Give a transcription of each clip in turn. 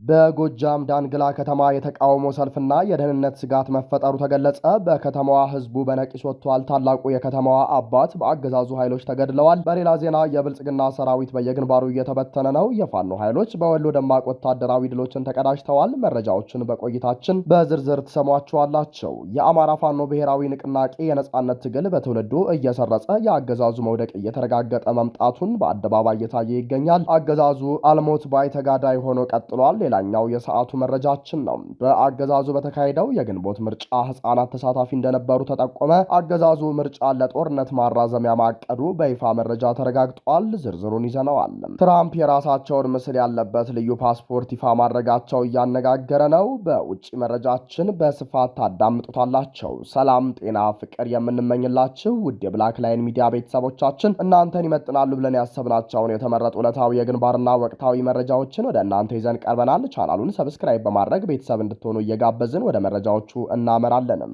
በጎጃም ዳንግላ ከተማ የተቃውሞ ሰልፍና የደህንነት ስጋት መፈጠሩ ተገለጸ። በከተማዋ ህዝቡ በነቂስ ወጥቷል። ታላቁ የከተማዋ አባት በአገዛዙ ኃይሎች ተገድለዋል። በሌላ ዜና የብልጽግና ሰራዊት በየግንባሩ እየተበተነ ነው። የፋኖ ኃይሎች በወሎ ደማቅ ወታደራዊ ድሎችን ተቀዳጅተዋል። መረጃዎችን በቆይታችን በዝርዝር ትሰሟቸዋላቸው። የአማራ ፋኖ ብሔራዊ ንቅናቄ የነጻነት ትግል በትውልዱ እየሰረጸ የአገዛዙ መውደቅ እየተረጋገጠ መምጣቱን በአደባባይ እየታየ ይገኛል። አገዛዙ አልሞት ባይ ተጋዳይ ሆኖ ቀጥሏል። ሌላኛው የሰዓቱ መረጃችን ነው። በአገዛዙ በተካሄደው የግንቦት ምርጫ ህጻናት ተሳታፊ እንደነበሩ ተጠቆመ። አገዛዙ ምርጫን ለጦርነት ማራዘሚያ ማቀዱ በይፋ መረጃ ተረጋግጧል። ዝርዝሩን ይዘነዋል። ትራምፕ የራሳቸውን ምስል ያለበት ልዩ ፓስፖርት ይፋ ማድረጋቸው እያነጋገረ ነው። በውጭ መረጃችን በስፋት ታዳምጡታላቸው። ሰላም፣ ጤና፣ ፍቅር የምንመኝላችሁ ውድ የብላክ ላይን ሚዲያ ቤተሰቦቻችን እናንተን ይመጥናሉ ብለን ያሰብናቸውን የተመረጡ ዕለታዊ የግንባርና ወቅታዊ መረጃዎችን ወደ እናንተ ይዘን ቀርበናል። ቻናሉን ሰብስክራይብ በማድረግ ቤተሰብ እንድትሆኑ እየጋበዝን ወደ መረጃዎቹ እናመራለንም።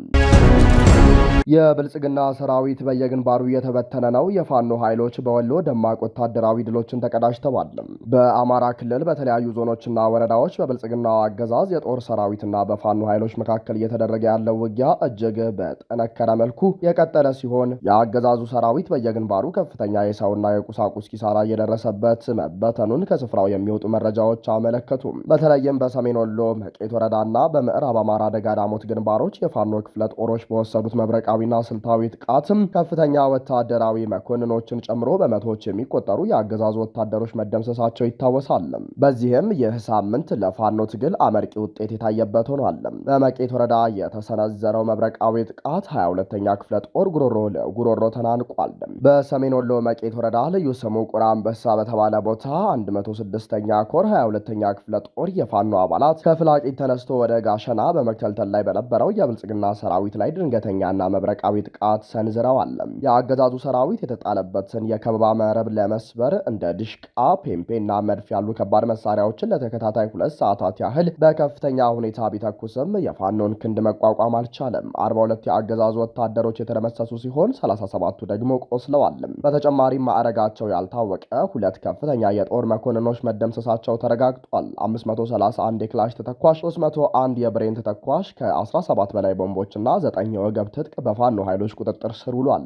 የብልጽግና ሰራዊት በየግንባሩ እየተበተነ ነው። የፋኖ ኃይሎች በወሎ ደማቅ ወታደራዊ ድሎችን ተቀዳጅተዋል። በአማራ ክልል በተለያዩ ዞኖችና ወረዳዎች በብልጽግናው አገዛዝ የጦር ሰራዊትና በፋኖ ኃይሎች መካከል እየተደረገ ያለው ውጊያ እጅግ በጠነከረ መልኩ የቀጠለ ሲሆን የአገዛዙ ሰራዊት በየግንባሩ ከፍተኛ የሰውና የቁሳቁስ ኪሳራ እየደረሰበት መበተኑን ከስፍራው የሚወጡ መረጃዎች አመለከቱ። በተለይም በሰሜን ወሎ መቄት ወረዳና በምዕራብ አማራ ደጋዳሞት ግንባሮች የፋኖ ክፍለ ጦሮች በወሰዱት መብረቃዊና ስልታዊ ጥቃትም ከፍተኛ ወታደራዊ መኮንኖችን ጨምሮ በመቶዎች የሚቆጠሩ የአገዛዙ ወታደሮች መደምሰሳቸው ይታወሳል። በዚህም ይህ ሳምንት ለፋኖ ትግል አመርቂ ውጤት የታየበት ሆኗል። በመቄት ወረዳ የተሰነዘረው መብረቃዊ ጥቃት 22ኛ ክፍለ ጦር ጉሮሮ ለጉሮሮ ተናንቋል። በሰሜን ወሎ መቄት ወረዳ ልዩ ስሙ ቁራ አንበሳ በተባለ ቦታ 106ኛ ኮር 22ኛ ክፍለ ጦር የፋኖ አባላት ከፍላቂት ተነስቶ ወደ ጋሸና በመክተልተል ላይ በነበረው የብልጽግና ሰራዊት ላይ ድንገተኛና መብረቃዊ ጥቃት ሰንዝረዋል። የአገዛዙ ሰራዊት የተጣለበትን የከበባ መረብ ለመስበር እንደ ድሽቃ፣ ፔምፔና መድፍ ያሉ ከባድ መሳሪያዎችን ለተከታታይ 2 ሰዓታት ያህል በከፍተኛ ሁኔታ ቢተኩስም የፋኖን ክንድ መቋቋም አልቻለም። 42 የአገዛዙ ወታደሮች የተደመሰሱ ሲሆን 37ቱ ደግሞ ቆስለዋል። በተጨማሪም ማዕረጋቸው ያልታወቀ 2 ከፍተኛ የጦር መኮንኖች መደምሰሳቸው ተረጋግጧል። 531 የክላሽ ተተኳሽ፣ 301 የብሬን ተተኳሽ፣ ከ17 በላይ ቦምቦችና 9 የወገብ ትጥቅ በፋኖ ኃይሎች ቁጥጥር ስር ውሏል።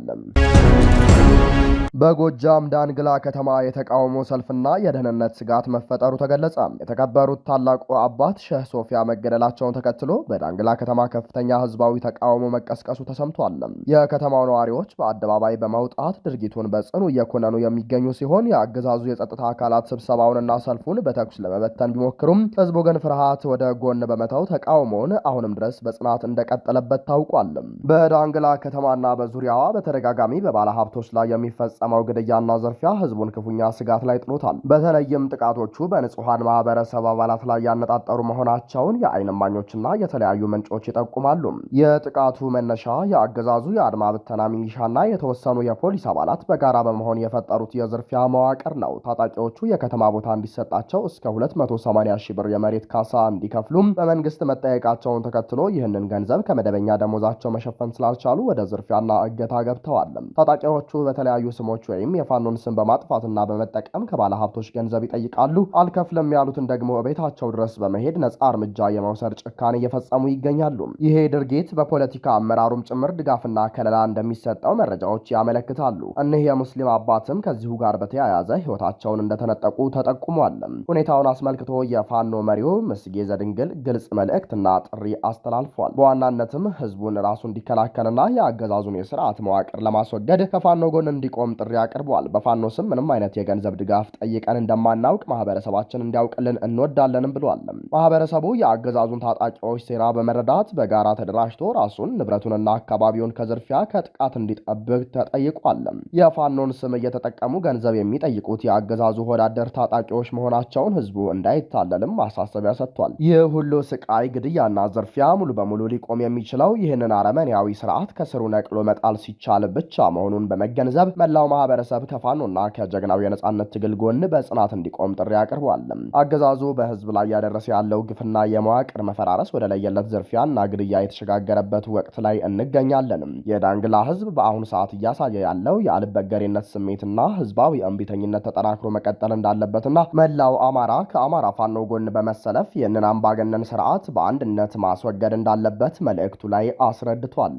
በጎጃም ዳንግላ ከተማ የተቃውሞ ሰልፍና የደህንነት ስጋት መፈጠሩ ተገለጸ። የተከበሩት ታላቁ አባት ሼህ ሶፊያ መገደላቸውን ተከትሎ በዳንግላ ከተማ ከፍተኛ ህዝባዊ ተቃውሞ መቀስቀሱ ተሰምቷል። የከተማው ነዋሪዎች በአደባባይ በመውጣት ድርጊቱን በጽኑ እየኮነኑ የሚገኙ ሲሆን የአገዛዙ የጸጥታ አካላት ስብሰባውንና ሰልፉን በተኩስ ለመበተን ቢሞክሩም ህዝቡ ግን ፍርሃት ወደ ጎን በመተው ተቃውሞውን አሁንም ድረስ በጽናት እንደቀጠለበት ታውቋል። በዳንግላ ከተማና በዙሪያዋ በተደጋጋሚ በባለ ሀብቶች ላይ የሚፈጸመው ግድያና ዘርፊያ ህዝቡን ክፉኛ ስጋት ላይ ጥሎታል። በተለይም ጥቃቶቹ በንጹሐን ማህበረሰብ አባላት ላይ ያነጣጠሩ መሆናቸውን የዓይን እማኞችና የተለያዩ ምንጮች ይጠቁማሉ። የጥቃቱ መነሻ የአገዛዙ የአድማ ብተና ሚሊሻና የተወሰኑ የፖሊስ አባላት በጋራ በመሆን የፈጠሩት የዝርፊያ መዋቅር ነው። ታጣቂዎቹ የከተማ ቦታ እንዲሰጣቸው እስከ 280 ሺህ ብር የመሬት ካሳ እንዲከፍሉም በመንግስት መጠየቃቸውን ተከትሎ ይህንን ገንዘብ ከመደበኛ ደሞዛቸው መሸፈን ስላልቻሉ ወደ ዝርፊያና እገታ ገብተዋል። ታጣቂዎቹ በተለያዩ ስሞች ወይም የፋኖን ስም በማጥፋትና በመጠቀም ከባለ ሀብቶች ገንዘብ ይጠይቃሉ። አልከፍልም ያሉትን ደግሞ ቤታቸው ድረስ በመሄድ ነጻ እርምጃ የመውሰድ ጭካኔ እየፈጸሙ ይገኛሉ። ይሄ ድርጊት በፖለቲካ አመራሩም ጭምር ድጋፍና ከለላ እንደሚሰጠው መረጃዎች ያመለክታሉ። እኒህ የሙስሊም አባትም ከዚሁ ጋር በተያያዘ ህይወታቸውን እንደተነጠቁ ተጠቁሟል። ሁኔታውን አስመልክቶ የፋኖ መሪው ምስጌ ዘድንግል ግልጽ መልእክትና ጥሪ አስተላልፏል። በዋናነትም ህዝቡን ራሱ እንዲከላከልና የአገዛዙን የስርዓት መዋቅር ለማስወገድ ከፋኖ ጎን እንዲቆም ጥሪ አቅርቧል። በፋኖ ስም ምንም አይነት የገንዘብ ድጋፍ ጠይቀን እንደማናውቅ ማህበረሰባችን እንዲያውቅልን እንወዳለንም ብሏል። ማህበረሰቡ የአገዛዙን ታጣቂዎች ሴራ በመረዳት በጋራ ተደራጅቶ ራሱን ንብረቱንና አካባቢውን ከዝርፊያ ከጥቃት እንዲጠብቅ ተጠይቋል። የፋኖን ስም እየተጠቀሙ ገንዘብ የሚጠይቁት የአገዛዙ ወዳደር ታጣቂዎች መሆናቸውን ህዝቡ እንዳይታለልም ማሳሰቢያ ሰጥቷል። ይህ ሁሉ ስቃይ፣ ግድያና ዝርፊያ ሙሉ በሙሉ ሊቆም የሚችለው ይህንን አረመኔያዊ ስርዓት ስርዓት ከስሩ ነቅሎ መጣል ሲቻል ብቻ መሆኑን በመገንዘብ መላው ማህበረሰብ ከፋኖና ከጀግናው የነጻነት ትግል ጎን በጽናት እንዲቆም ጥሪ አቅርቧል። አገዛዙ በህዝብ ላይ ያደረሰ ያለው ግፍና የመዋቅር መፈራረስ ወደ ለየለት ዝርፊያና ግድያ የተሸጋገረበት ወቅት ላይ እንገኛለን። የዳንግላ ህዝብ በአሁኑ ሰዓት እያሳየ ያለው የአልበገሬነት ስሜትና ህዝባዊ እምቢተኝነት ተጠናክሮ መቀጠል እንዳለበትና መላው አማራ ከአማራ ፋኖ ጎን በመሰለፍ ይህንን አምባገነን ስርዓት በአንድነት ማስወገድ እንዳለበት መልእክቱ ላይ አስረድቷል።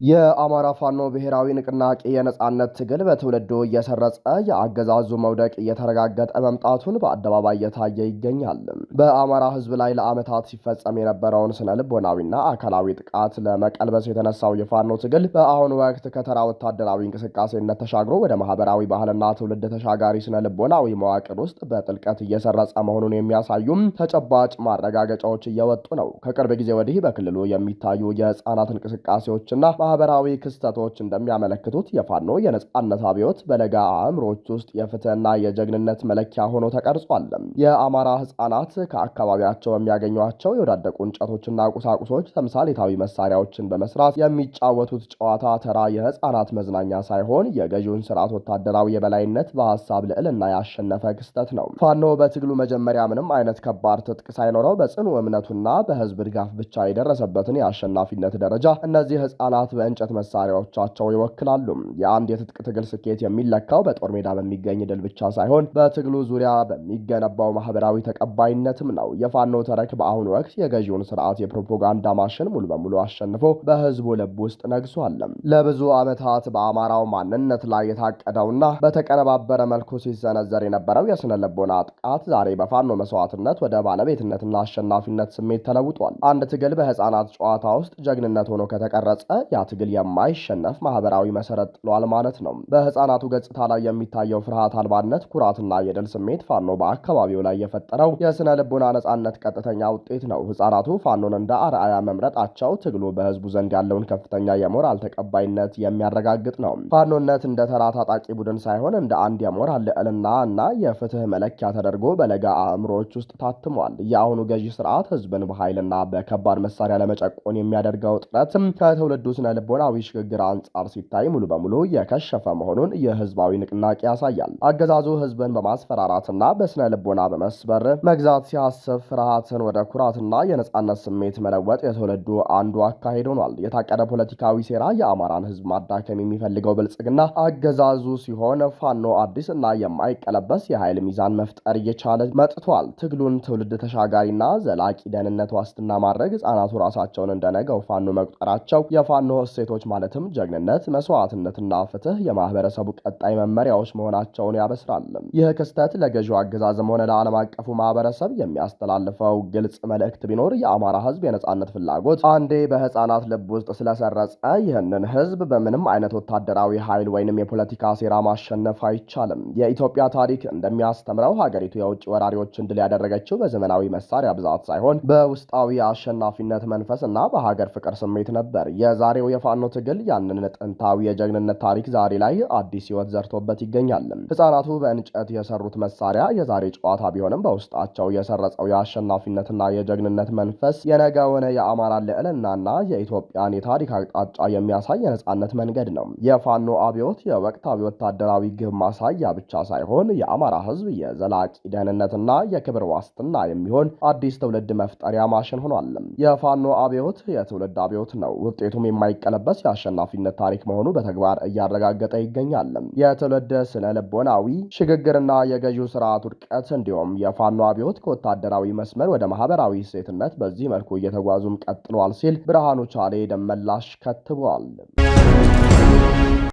የአማራ ፋኖ ብሔራዊ ንቅናቄ የነጻነት ትግል በትውልዱ እየሰረጸ የአገዛዙ መውደቅ እየተረጋገጠ መምጣቱን በአደባባይ እየታየ ይገኛል። በአማራ ህዝብ ላይ ለዓመታት ሲፈጸም የነበረውን ስነ ልቦናዊና አካላዊ ጥቃት ለመቀልበስ የተነሳው የፋኖ ትግል በአሁኑ ወቅት ከተራ ወታደራዊ እንቅስቃሴነት ተሻግሮ ወደ ማህበራዊ ባህልና ትውልድ ተሻጋሪ ስነ ልቦናዊ መዋቅር ውስጥ በጥልቀት እየሰረጸ መሆኑን የሚያሳዩም ተጨባጭ ማረጋገጫዎች እየወጡ ነው። ከቅርብ ጊዜ ወዲህ በክልሉ የሚታዩ የህፃናት እንቅስቃሴዎችና ማህበራዊ ክስተቶች እንደሚያመለክቱት የፋኖ የነጻነት አብዮት በለጋ አእምሮች ውስጥ የፍትህና የጀግንነት መለኪያ ሆኖ ተቀርጿል። የአማራ ህጻናት ከአካባቢያቸው የሚያገኟቸው የወዳደቁ እንጨቶችና ቁሳቁሶች ተምሳሌታዊ መሳሪያዎችን በመስራት የሚጫወቱት ጨዋታ ተራ የህጻናት መዝናኛ ሳይሆን የገዢውን ስርዓት ወታደራዊ የበላይነት በሀሳብ ልዕልና ያሸነፈ ክስተት ነው። ፋኖ በትግሉ መጀመሪያ ምንም አይነት ከባድ ትጥቅ ሳይኖረው በጽኑ እምነቱና በህዝብ ድጋፍ ብቻ የደረሰበትን የአሸናፊነት ደረጃ እነዚህ ህጻናት በእንጨት መሳሪያዎቻቸው ይወክላሉ። የአንድ የትጥቅ ትግል ስኬት የሚለካው በጦር ሜዳ በሚገኝ ድል ብቻ ሳይሆን በትግሉ ዙሪያ በሚገነባው ማህበራዊ ተቀባይነትም ነው። የፋኖ ተረክ በአሁኑ ወቅት የገዢውን ስርዓት የፕሮፓጋንዳ ማሽን ሙሉ በሙሉ አሸንፎ በህዝቡ ልብ ውስጥ ነግሷል። ለብዙ ዓመታት በአማራው ማንነት ላይ የታቀደውና በተቀነባበረ መልኩ ሲሰነዘር የነበረው የስነ ልቦና ጥቃት ዛሬ በፋኖ መስዋዕትነት ወደ ባለቤትነትና አሸናፊነት ስሜት ተለውጧል። አንድ ትግል በህፃናት ጨዋታ ውስጥ ጀግንነት ሆኖ ከተቀረጸ ያ ትግል የማይሸነፍ ማህበራዊ መሰረት ጥሏል ማለት ነው። በህፃናቱ ገጽታ ላይ የሚታየው ፍርሃት አልባነት፣ ኩራትና የድል ስሜት ፋኖ በአካባቢው ላይ የፈጠረው የስነ ልቦና ነጻነት ቀጥተኛ ውጤት ነው። ህፃናቱ ፋኖን እንደ አርአያ መምረጣቸው ትግሉ በህዝቡ ዘንድ ያለውን ከፍተኛ የሞራል ተቀባይነት የሚያረጋግጥ ነው። ፋኖነት እንደ ተራ ታጣቂ ቡድን ሳይሆን እንደ አንድ የሞራል ልዕልና እና የፍትህ መለኪያ ተደርጎ በለጋ አእምሮዎች ውስጥ ታትሟል። የአሁኑ ገዢ ስርዓት ህዝብን በኃይልና በከባድ መሳሪያ ለመጨቆን የሚያደርገው ጥረት ከትውልዱ ስነ ልቦናዊ ሽግግር አንጻር ሲታይ ሙሉ በሙሉ የከሸፈ መሆኑን የህዝባዊ ንቅናቄ ያሳያል። አገዛዙ ህዝብን በማስፈራራትና በስነ ልቦና በመስበር መግዛት ሲያስብ ፍርሃትን ወደ ኩራትና የነጻነት ስሜት መለወጥ የትውልዱ አንዱ አካሄድ ሆኗል። የታቀደ ፖለቲካዊ ሴራ የአማራን ህዝብ ማዳከም የሚፈልገው ብልጽግና አገዛዙ ሲሆን ፋኖ አዲስና የማይቀለበስ የኃይል ሚዛን መፍጠር እየቻለ መጥቷል። ትግሉን ትውልድ ተሻጋሪና ዘላቂ ደህንነት ዋስትና ማድረግ ህጻናቱ ራሳቸውን እንደነገው ፋኖ መቁጠራቸው የፋኖ እሴቶች ማለትም ጀግንነት፣ መስዋዕትነትና ፍትህ የማህበረሰቡ ቀጣይ መመሪያዎች መሆናቸውን ያበስራል። ይህ ክስተት ለገዢው አገዛዝም ሆነ ለዓለም አቀፉ ማህበረሰብ የሚያስተላልፈው ግልጽ መልእክት ቢኖር የአማራ ህዝብ የነጻነት ፍላጎት አንዴ በህፃናት ልብ ውስጥ ስለሰረጸ ይህንን ህዝብ በምንም አይነት ወታደራዊ ኃይል ወይንም የፖለቲካ ሴራ ማሸነፍ አይቻልም። የኢትዮጵያ ታሪክ እንደሚያስተምረው ሀገሪቱ የውጭ ወራሪዎችን ድል ያደረገችው በዘመናዊ መሳሪያ ብዛት ሳይሆን በውስጣዊ አሸናፊነት መንፈስ እና በሀገር ፍቅር ስሜት ነበር። የዛሬው የፋኖ ትግል ያንን ጥንታዊ የጀግንነት ታሪክ ዛሬ ላይ አዲስ ህይወት ዘርቶበት ይገኛል። ህፃናቱ በእንጨት የሰሩት መሳሪያ የዛሬ ጨዋታ ቢሆንም በውስጣቸው የሰረጸው የአሸናፊነትና የጀግንነት መንፈስ የነገውን የአማራ ልዕልናና የኢትዮጵያን የታሪክ አቅጣጫ የሚያሳይ የነጻነት መንገድ ነው። የፋኖ አብዮት የወቅታዊ ወታደራዊ ግብ ማሳያ ብቻ ሳይሆን የአማራ ህዝብ የዘላቂ ደህንነትና የክብር ዋስትና የሚሆን አዲስ ትውልድ መፍጠሪያ ማሽን ሆኗል። የፋኖ አብዮት የትውልድ አብዮት ነው። ውጤቱም የማይቀለበስ የአሸናፊነት ታሪክ መሆኑ በተግባር እያረጋገጠ ይገኛል። የትውልድ ስነ ልቦናዊ ሽግግርና የገዢው ስርዓት ውድቀት እንዲሁም የፋኖ አብዮት ከወታደራዊ መስመር ወደ ማህበራዊ እሴትነት በዚህ መልኩ እየተጓዙም ቀጥሏል ሲል ብርሃኑ ቻሌ ደመላሽ ከትቧል።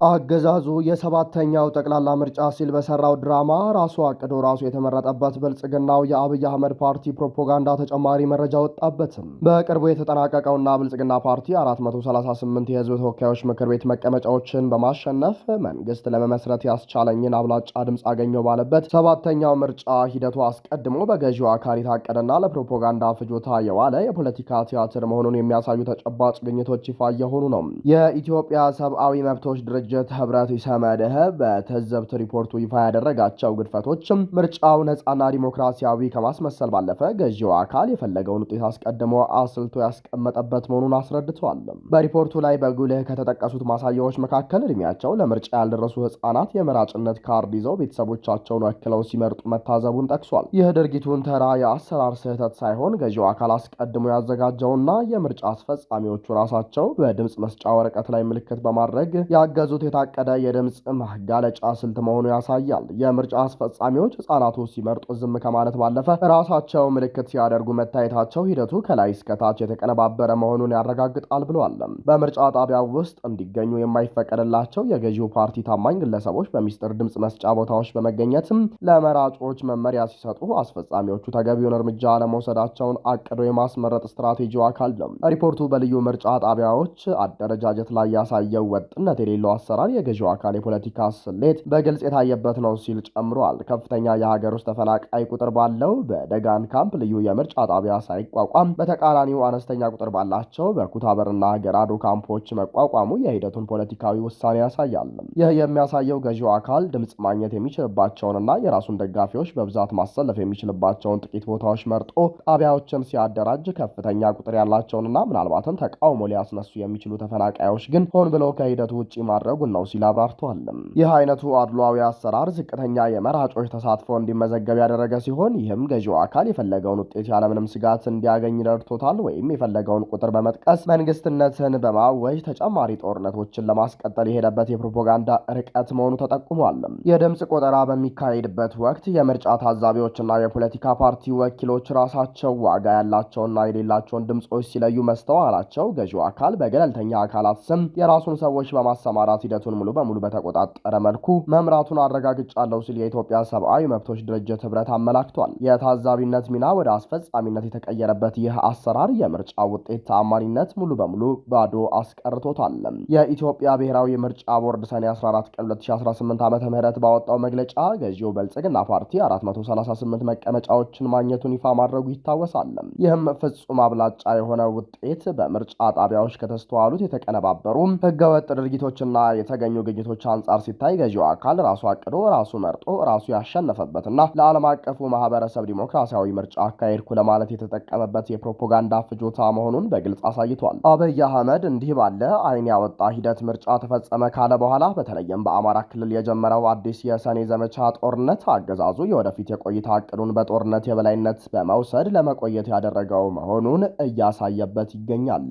አገዛዙ የሰባተኛው ጠቅላላ ምርጫ ሲል በሰራው ድራማ ራሱ አቅዶ ራሱ የተመረጠበት ብልጽግናው የአብይ አህመድ ፓርቲ ፕሮፓጋንዳ ተጨማሪ መረጃ ወጣበትም። በቅርቡ የተጠናቀቀውና ብልጽግና ፓርቲ 438 የህዝብ ተወካዮች ምክር ቤት መቀመጫዎችን በማሸነፍ መንግስት ለመመስረት ያስቻለኝን አብላጫ ድምፅ አገኘው ባለበት ሰባተኛው ምርጫ ሂደቱ አስቀድሞ በገዢው አካል የታቀደና ለፕሮፓጋንዳ ፍጆታ የዋለ የፖለቲካ ቲያትር መሆኑን የሚያሳዩ ተጨባጭ ግኝቶች ይፋ እየሆኑ ነው። የኢትዮጵያ ሰብአዊ መብቶች ድርጅት ህብረት ኢሰመድህ በትዝብት ሪፖርቱ ይፋ ያደረጋቸው ግድፈቶችም ምርጫው ነጻና ዲሞክራሲያዊ ከማስመሰል ባለፈ ገዢው አካል የፈለገውን ውጤት አስቀድሞ አስልቶ ያስቀመጠበት መሆኑን አስረድተዋል። በሪፖርቱ ላይ በጉልህ ከተጠቀሱት ማሳያዎች መካከል እድሜያቸው ለምርጫ ያልደረሱ ህጻናት የመራጭነት ካርድ ይዘው ቤተሰቦቻቸውን ወክለው ሲመርጡ መታዘቡን ጠቅሷል። ይህ ድርጊቱን ተራ የአሰራር ስህተት ሳይሆን ገዢው አካል አስቀድሞ ያዘጋጀውና የምርጫ አስፈጻሚዎቹ ራሳቸው በድምፅ መስጫ ወረቀት ላይ ምልክት በማድረግ ያገዙት የታቀደ የድምፅ ማጋለጫ ስልት መሆኑ ያሳያል። የምርጫ አስፈጻሚዎች ህጻናቱ ሲመርጡ ዝም ከማለት ባለፈ ራሳቸው ምልክት ሲያደርጉ መታየታቸው ሂደቱ ከላይ እስከታች የተቀነባበረ መሆኑን ያረጋግጣል ብለዋል። በምርጫ ጣቢያው ውስጥ እንዲገኙ የማይፈቀድላቸው የገዢው ፓርቲ ታማኝ ግለሰቦች በሚስጥር ድምፅ መስጫ ቦታዎች በመገኘትም ለመራጮች መመሪያ ሲሰጡ አስፈጻሚዎቹ ተገቢውን እርምጃ ለመውሰዳቸውን አቅዶ የማስመረጥ ስትራቴጂው አካል ነው። ሪፖርቱ በልዩ ምርጫ ጣቢያዎች አደረጃጀት ላይ ያሳየው ወጥነት የሌለው አሰራር የገዢው አካል የፖለቲካ ስሌት በግልጽ የታየበት ነው ሲል ጨምሯል። ከፍተኛ የሀገር ውስጥ ተፈናቃይ ቁጥር ባለው በደጋን ካምፕ ልዩ የምርጫ ጣቢያ ሳይቋቋም በተቃራኒው አነስተኛ ቁጥር ባላቸው በኩታበርና ገራዶ ካምፖች መቋቋሙ የሂደቱን ፖለቲካዊ ውሳኔ ያሳያል። ይህ የሚያሳየው ገዢው አካል ድምፅ ማግኘት የሚችልባቸውንና የራሱን ደጋፊዎች በብዛት ማሰለፍ የሚችልባቸውን ጥቂት ቦታዎች መርጦ ጣቢያዎችን ሲያደራጅ ከፍተኛ ቁጥር ያላቸውንና ምናልባትም ተቃውሞ ሊያስነሱ የሚችሉ ተፈናቃዮች ግን ሆን ብሎ ከሂደቱ ውጭ ማድረጉን ነው ሲል አብራርተዋል። ይህ አይነቱ አድሏዊ አሰራር ዝቅተኛ የመራጮች ተሳትፎ እንዲመዘገብ ያደረገ ሲሆን ይህም ገዢው አካል የፈለገውን ውጤት ያለምንም ስጋት እንዲያገኝ ረድቶታል ወይም የፈለገውን ቁጥር በመጥቀስ መንግስትነትን በማወጅ ተጨማሪ ጦርነቶችን ለማስቀጠል የሄደበት የፕሮፓጋንዳ ርቀት መሆኑ ተጠቁሟል። የድምፅ ቆጠራ በሚካሄድበት ወቅት የምርጫ ታዛቢዎችና የፖለቲካ ፓርቲ ወኪሎች ራሳቸው ዋጋ ያላቸውና የሌላቸውን ድምፆች ሲለዩ መስተዋላቸው ገዢው አካል በገለልተኛ አካላት ስም የራሱን ሰዎች በማሰማራት ሂደቱን ሙሉ በሙሉ በተቆጣጠረ መልኩ መምራቱን አረጋግጫለሁ ሲል የኢትዮጵያ ሰብአዊ መብቶች ድርጅት ህብረት አመላክቷል። የታዛቢነት ሚና ወደ አስፈጻሚነት የተቀየረበት ይህ አሰራር የምርጫ ውጤት ተአማኒነት ሙሉ በሙሉ ባዶ አስቀርቶታል። የኢትዮጵያ ብሔራዊ ምርጫ ቦርድ ሰኔ 14 ቀን 2018 ዓ.ም ባወጣው መግለጫ ገዢው ብልጽግና ፓርቲ 438 መቀመጫዎችን ማግኘቱን ይፋ ማድረጉ ይታወሳል። ይህም ፍጹም አብላጫ የሆነ ውጤት በምርጫ ጣቢያዎች ከተስተዋሉት የተቀነባበሩ ህገወጥ ድርጊቶችና የተገኙ ግኝቶች አንጻር ሲታይ ገዢው አካል ራሱ አቅዶ ራሱ መርጦ ራሱ ያሸነፈበትና ለዓለም አቀፉ ማህበረሰብ ዲሞክራሲያዊ ምርጫ አካሄድኩ ለማለት የተጠቀመበት የፕሮፓጋንዳ ፍጆታ መሆኑን በግልጽ አሳይቷል። አብይ አህመድ እንዲህ ባለ አይን ያወጣ ሂደት ምርጫ ተፈጸመ ካለ በኋላ በተለይም በአማራ ክልል የጀመረው አዲስ የሰኔ ዘመቻ ጦርነት አገዛዙ የወደፊት የቆይታ እቅዱን በጦርነት የበላይነት በመውሰድ ለመቆየት ያደረገው መሆኑን እያሳየበት ይገኛል።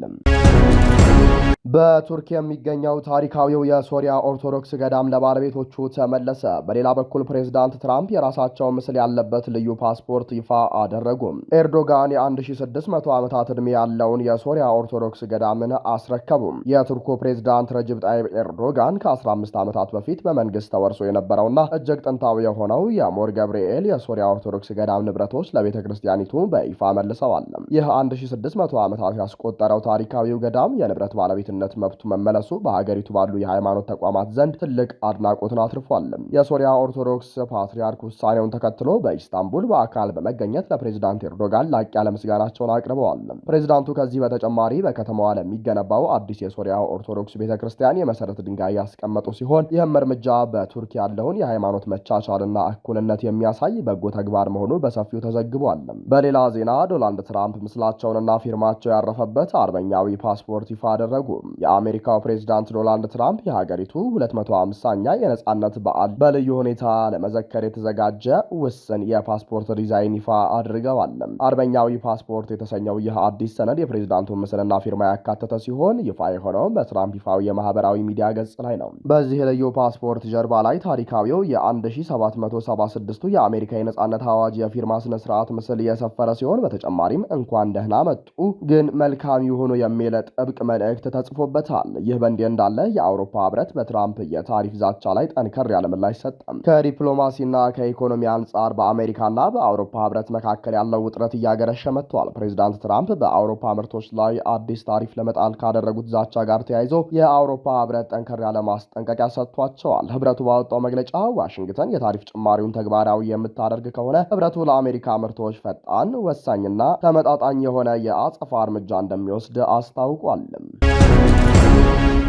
በቱርክ የሚገኘው ታሪካዊው የሶሪያ ኦርቶዶክስ ገዳም ለባለቤቶቹ ተመለሰ። በሌላ በኩል ፕሬዝዳንት ትራምፕ የራሳቸው ምስል ያለበት ልዩ ፓስፖርት ይፋ አደረጉ። ኤርዶጋን የ1600 ዓመታት ዕድሜ ያለውን የሶሪያ ኦርቶዶክስ ገዳምን አስረከቡ። የቱርኩ ፕሬዝዳንት ረጅብ ጣይብ ኤርዶጋን ከ15 ዓመታት በፊት በመንግስት ተወርሶ የነበረውና እጅግ ጥንታዊ የሆነው የሞር ገብርኤል የሶሪያ ኦርቶዶክስ ገዳም ንብረቶች ለቤተ ክርስቲያኒቱ በይፋ መልሰዋል። ይህ 1600 ዓመታት ያስቆጠረው ታሪካዊው ገዳም የንብረት ባለቤት መብቱ መመለሱ በሀገሪቱ ባሉ የሃይማኖት ተቋማት ዘንድ ትልቅ አድናቆትን አትርፏል። የሶሪያ ኦርቶዶክስ ፓትርያርክ ውሳኔውን ተከትሎ በኢስታንቡል በአካል በመገኘት ለፕሬዝዳንት ኤርዶጋን ላቅ ያለ ምስጋናቸውን አቅርበዋል። ፕሬዝዳንቱ ከዚህ በተጨማሪ በከተማዋ ለሚገነባው አዲስ የሶሪያ ኦርቶዶክስ ቤተክርስቲያን የመሰረት ድንጋይ ያስቀመጡ ሲሆን ይህም እርምጃ በቱርክ ያለውን የሃይማኖት መቻቻልና እኩልነት የሚያሳይ በጎ ተግባር መሆኑ በሰፊው ተዘግቧል። በሌላ ዜና ዶናልድ ትራምፕ ምስላቸውንና ፊርማቸው ያረፈበት አርበኛዊ ፓስፖርት ይፋ አደረጉ። የአሜሪካው ፕሬዝዳንት ዶናልድ ትራምፕ የሀገሪቱ 250ኛ የነጻነት በዓል በልዩ ሁኔታ ለመዘከር የተዘጋጀ ውስን የፓስፖርት ዲዛይን ይፋ አድርገዋል። አርበኛዊ ፓስፖርት የተሰኘው ይህ አዲስ ሰነድ የፕሬዝዳንቱን ምስልና ፊርማ ያካተተ ሲሆን ይፋ የሆነው በትራምፕ ይፋዊ የማህበራዊ ሚዲያ ገጽ ላይ ነው። በዚህ ልዩ ፓስፖርት ጀርባ ላይ ታሪካዊው የ1776ቱ የአሜሪካ የነጻነት አዋጅ የፊርማ ስነ ስርዓት ምስል የሰፈረ ሲሆን በተጨማሪም እንኳን ደህና መጡ ግን መልካም ይሁኑ የሚል ጥብቅ መልእክት ተጽፎበታል። ይህ በእንዲህ እንዳለ የአውሮፓ ህብረት በትራምፕ የታሪፍ ዛቻ ላይ ጠንከር ያለ ምላሽ ሰጠ። ከዲፕሎማሲና ከኢኮኖሚ አንጻር በአሜሪካና በአውሮፓ ህብረት መካከል ያለው ውጥረት እያገረሸ መጥቷል። ፕሬዚዳንት ትራምፕ በአውሮፓ ምርቶች ላይ አዲስ ታሪፍ ለመጣል ካደረጉት ዛቻ ጋር ተያይዞ የአውሮፓ ህብረት ጠንከር ያለ ማስጠንቀቂያ ሰጥቷቸዋል። ህብረቱ ባወጣው መግለጫ ዋሽንግተን የታሪፍ ጭማሪውን ተግባራዊ የምታደርግ ከሆነ ህብረቱ ለአሜሪካ ምርቶች ፈጣን፣ ወሳኝና ተመጣጣኝ የሆነ የአጸፋ እርምጃ እንደሚወስድ አስታውቋል።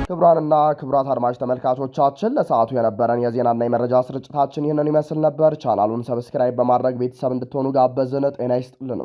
ክቡራንና ክቡራት አድማጭ ተመልካቾቻችን ለሰዓቱ የነበረን የዜናና የመረጃ ስርጭታችን ይህንን ይመስል ነበር። ቻናሉን ሰብስክራይብ በማድረግ ቤተሰብ እንድትሆኑ ጋበዝን። ጤና ይስጥልን።